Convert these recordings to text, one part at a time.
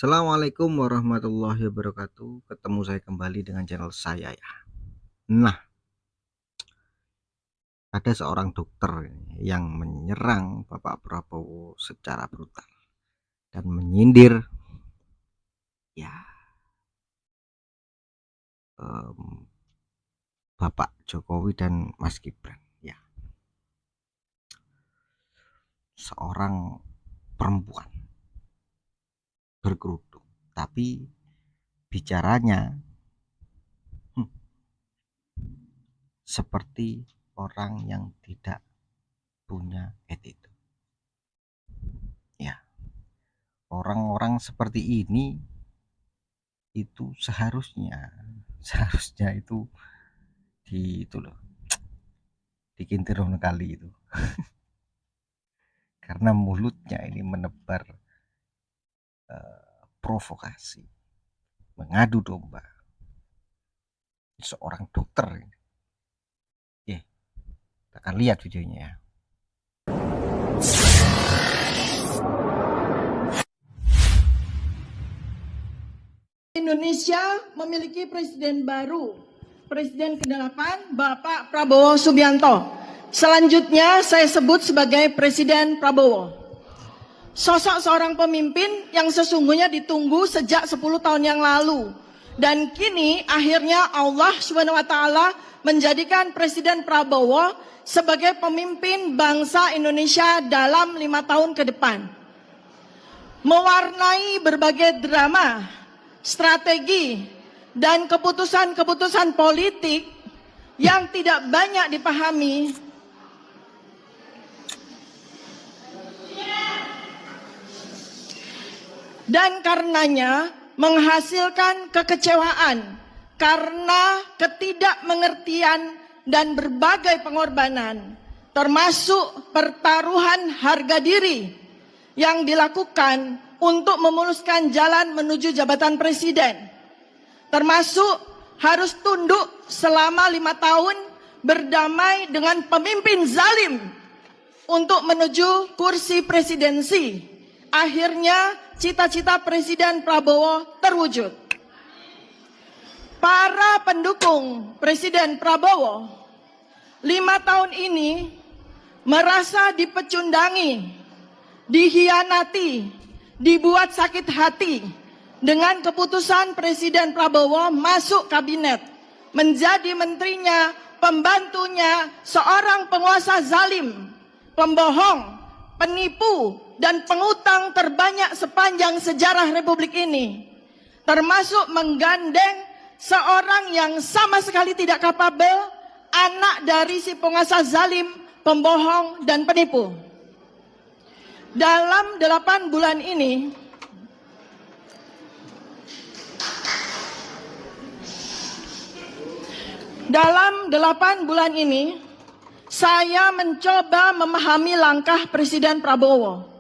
Assalamualaikum warahmatullahi wabarakatuh. Ketemu saya kembali dengan channel saya ya. Nah, ada seorang dokter yang menyerang Bapak Prabowo secara brutal dan menyindir ya Bapak Jokowi dan Mas Gibran ya. Seorang perempuan berkerudung, tapi bicaranya seperti orang yang tidak punya attitude. Ya, orang-orang seperti ini itu seharusnya itu itu loh, dikintir kali itu. Karena mulutnya ini menebar provokasi, mengadu domba seorang dokter ini. Oke, kita akan lihat videonya ya. Indonesia memiliki presiden baru, Presiden ke-8 Bapak Prabowo Subianto. Selanjutnya saya sebut sebagai Presiden Prabowo. Sosok seorang pemimpin yang sesungguhnya ditunggu sejak 10 tahun yang lalu. Dan kini akhirnya Allah SWT menjadikan Presiden Prabowo sebagai pemimpin bangsa Indonesia dalam 5 tahun ke depan. Mewarnai berbagai drama, strategi, dan keputusan-keputusan politik yang tidak banyak dipahami dan karenanya menghasilkan kekecewaan karena ketidakmengertian dan berbagai pengorbanan, termasuk pertaruhan harga diri yang dilakukan untuk memuluskan jalan menuju jabatan presiden, termasuk harus tunduk selama 5 tahun berdamai dengan pemimpin zalim untuk menuju kursi presidensi. Akhirnya cita-cita Presiden Prabowo terwujud. Para pendukung Presiden Prabowo 5 tahun ini merasa dipecundangi, dihianati, dibuat sakit hati dengan keputusan Presiden Prabowo masuk kabinet, menjadi menterinya, pembantunya, seorang penguasa zalim, pembohong, penipu, dan pengutang terbanyak sepanjang sejarah Republik ini, termasuk menggandeng seorang yang sama sekali tidak kapabel, anak dari si penguasa zalim, pembohong, dan penipu. Dalam 8 bulan ini, saya mencoba memahami langkah Presiden Prabowo.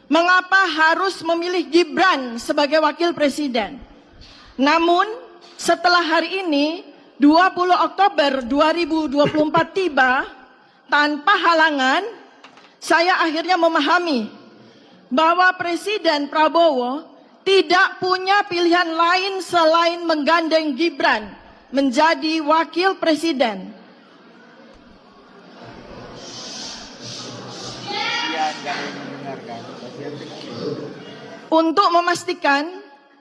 Mengapa harus memilih Gibran sebagai wakil presiden? Namun, setelah hari ini, 20 Oktober 2024 tiba, tanpa halangan, saya akhirnya memahami bahwa Presiden Prabowo tidak punya pilihan lain selain menggandeng Gibran menjadi wakil presiden. Untuk memastikan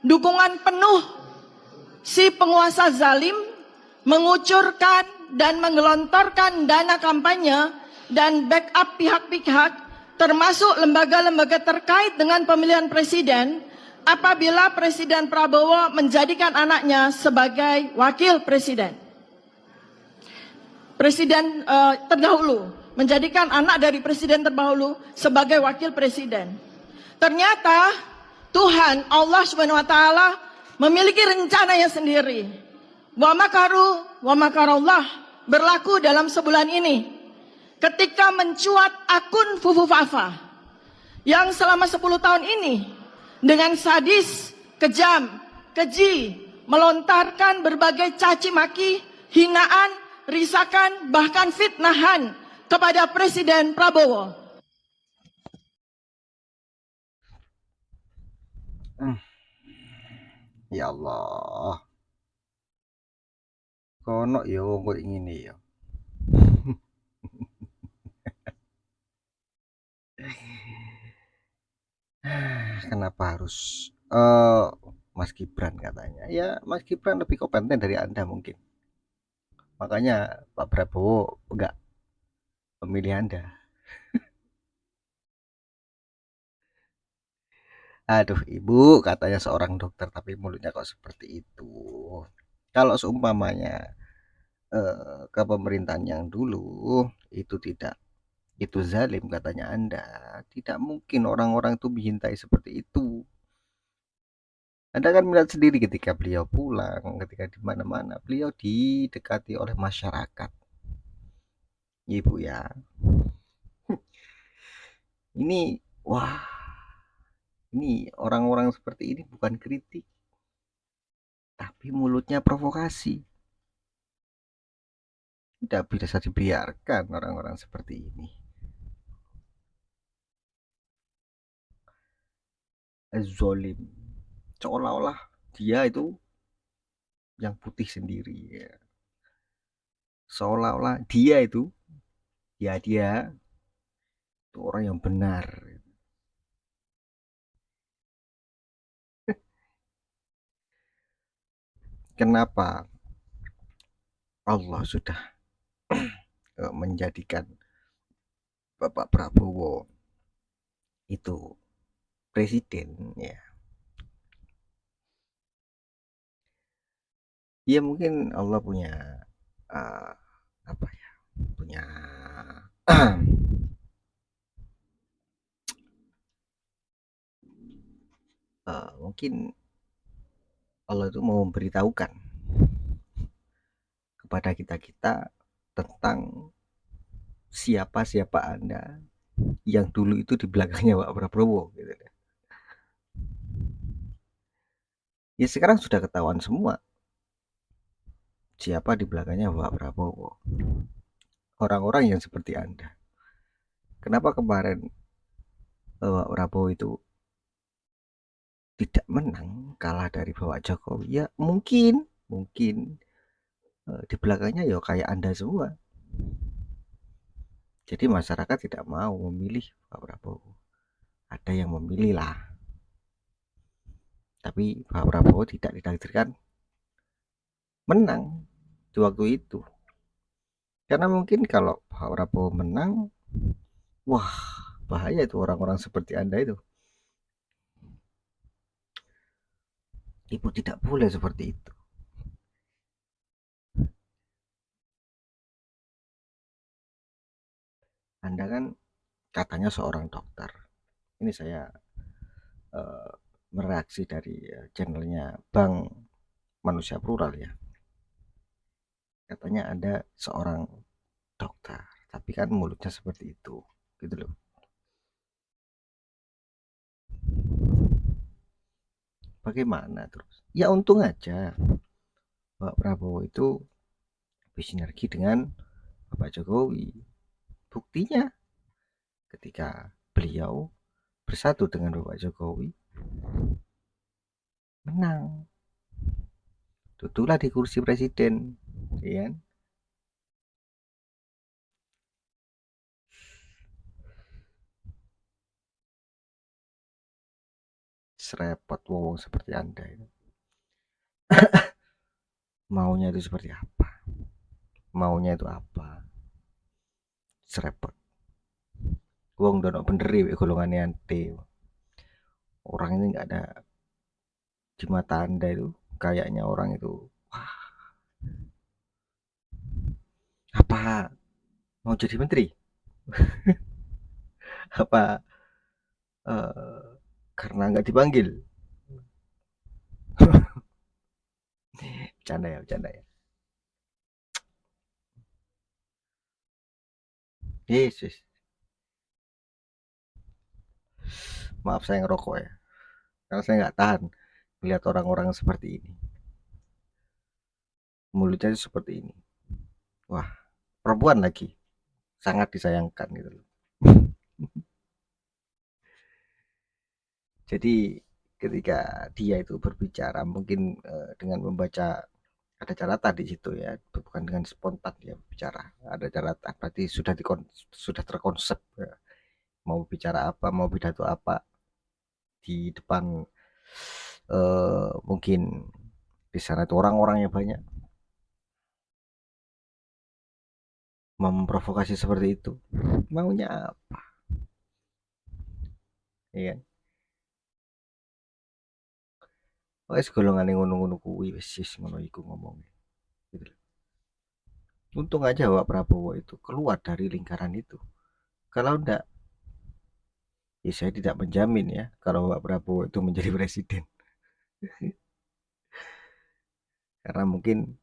dukungan penuh si penguasa zalim mengucurkan dan menggelontorkan dana kampanye dan backup pihak-pihak termasuk lembaga-lembaga terkait dengan pemilihan presiden apabila Presiden Prabowo menjadikan anaknya sebagai wakil presiden. Presiden terdahulu menjadikan anak dari presiden terdahulu sebagai wakil presiden. Ternyata Tuhan Allah SWT memiliki rencananya sendiri. Wa makaru wa makarallah berlaku dalam sebulan ini. Ketika mencuat akun Fufu Fafa yang selama 10 tahun ini dengan sadis, kejam, keji, melontarkan berbagai caci maki, hinaan, risakan, bahkan fitnahan kepada Presiden Prabowo. Ya Allah, kono yo kok ngene ya. Kenapa harus Mas Gibran katanya? Ya Mas Gibran lebih kompeten dari Anda mungkin. Makanya Pak Prabowo enggak memilih Anda. Aduh, Ibu, katanya seorang dokter tapi mulutnya kok seperti itu. Kalau seumpamanya kepemerintahan yang dulu itu tidak itu zalim katanya Anda, tidak mungkin orang-orang itu mencintai seperti itu. Anda kan melihat sendiri ketika beliau pulang, ketika di mana-mana, beliau didekati oleh masyarakat. Ibu ya, ini wah, ini orang-orang seperti ini bukan kritik, tapi mulutnya provokasi. Tidak bisa dibiarkan orang-orang seperti ini. Zolim, seolah-olah dia itu yang putih sendiri ya. Seolah-olah dia itu dia itu orang yang benar. Kenapa Allah sudah menjadikan Bapak Prabowo itu presiden ya? Ya mungkin Allah punya uh, apa ya, punya mungkin Allah itu mau memberitahukan kepada kita-kita tentang siapa-siapa Anda yang dulu itu di belakangnya Pak Prabowo gitu. Ya sekarang sudah ketahuan semua siapa di belakangnya Pak Prabowo. Orang-orang yang seperti Anda. Kenapa kemarin Pak Prabowo itu tidak menang, kalah dari Bapak Jokowi? Ya mungkin di belakangnya ya kayak Anda semua. Jadi masyarakat tidak mau memilih Pak Prabowo. Ada yang memilih lah, tapi Pak Prabowo tidak ditakdirkan menang di waktu itu. Karena mungkin kalau Pak Prabowo menang, wah bahaya itu orang-orang seperti Anda itu. Ibu tidak boleh seperti itu. Anda kan katanya seorang dokter. Ini saya uh, mereaksi dari channelnya Bang Manusia Plural ya. Katanya Anda seorang dokter, tapi kan mulutnya seperti itu, gitu loh. Bagaimana terus? Ya untung aja Pak Prabowo itu bersinergi dengan Bapak Jokowi. Buktinya ketika beliau bersatu dengan Bapak Jokowi, menang. Duduklah di kursi presiden, ya kan? Serepot wong seperti Anda itu. Maunya itu seperti apa? Maunya itu apa? Serepot. Wong dono bener golongannya ante. Orang ini nggak ada di mata Anda itu kayaknya orang itu wah, apa mau jadi menteri? Apa karena nggak dipanggil? Bercanda ya, bercanda ya. Yesus, maaf saya ngerokok ya. Karena saya nggak tahan melihat orang-orang seperti ini. Mulutnya itu seperti ini. Wah, perempuan lagi. Sangat disayangkan gitu loh. Jadi ketika dia itu berbicara mungkin dengan membaca ada catatan di situ ya, bukan dengan spontan dia bicara, ada catatan berarti sudah terkonsep ya. Mau bicara apa, mau pidato apa di depan mungkin di sana itu orang-orangnya banyak, memprovokasi seperti itu. Maunya apa? Ya kan? Wes golongan yang ngono-ngono kuwi wis ngono iku ngomong. Gitu. Untung aja Pak Prabowo itu keluar dari lingkaran itu. Kalau enggak, ya saya tidak menjamin ya kalau Pak Prabowo itu menjadi presiden. Karena mungkin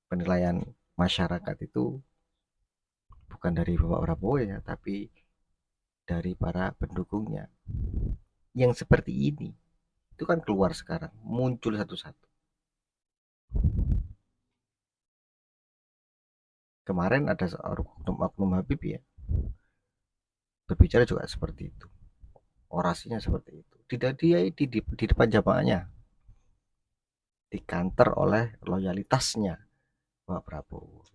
penilaian masyarakat itu bukan dari Bapak Prabowo ya, tapi dari para pendukungnya yang seperti ini. Itu kan keluar sekarang, muncul satu-satu. Kemarin ada seorang oknum Habib ya, berbicara juga seperti itu. Orasinya seperti itu. Tidak dia di depan jamaahnya dikanter oleh loyalitasnya Pak Prabowo.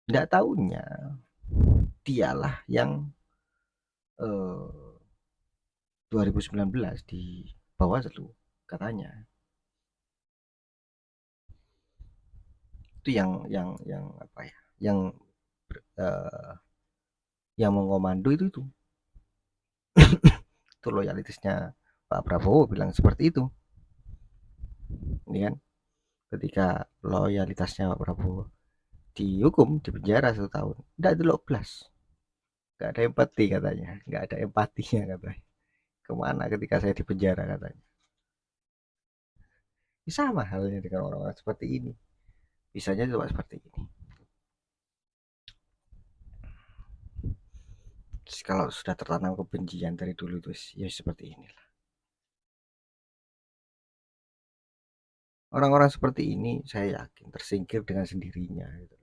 Tidak tahunya dialah yang 2019 di Bawaslu katanya. Itu yang apa ya? Eh, yang mengomando itu itu loyalitasnya Pak Prabowo bilang seperti itu. Ini kan ketika loyalitasnya Pak Prabowo dihukum di penjara 1 tahun, tidak delok belas, nggak ada empati katanya, nggak ada empatinya katanya. Kemana ketika saya di penjara katanya. Ini sama halnya dengan orang-orang seperti ini, bisanya coba seperti ini. Terus kalau sudah tertanam kebencian dari dulu itu ya seperti inilah. Orang-orang seperti ini saya yakin tersingkir dengan sendirinya gitu.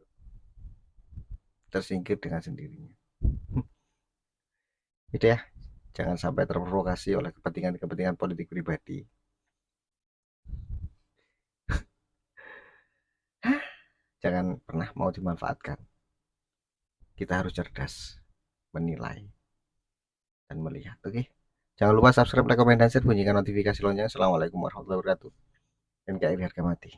Tersingkir dengan sendirinya. Itu ya, jangan sampai terprovokasi oleh kepentingan-kepentingan politik pribadi. Jangan pernah mau dimanfaatkan. Kita harus cerdas menilai dan melihat. Oke. Jangan lupa subscribe, like, komen, dan share. Bunyikan notifikasi lonceng. Assalamualaikum warahmatullahi wabarakatuh. NKRI harga mati.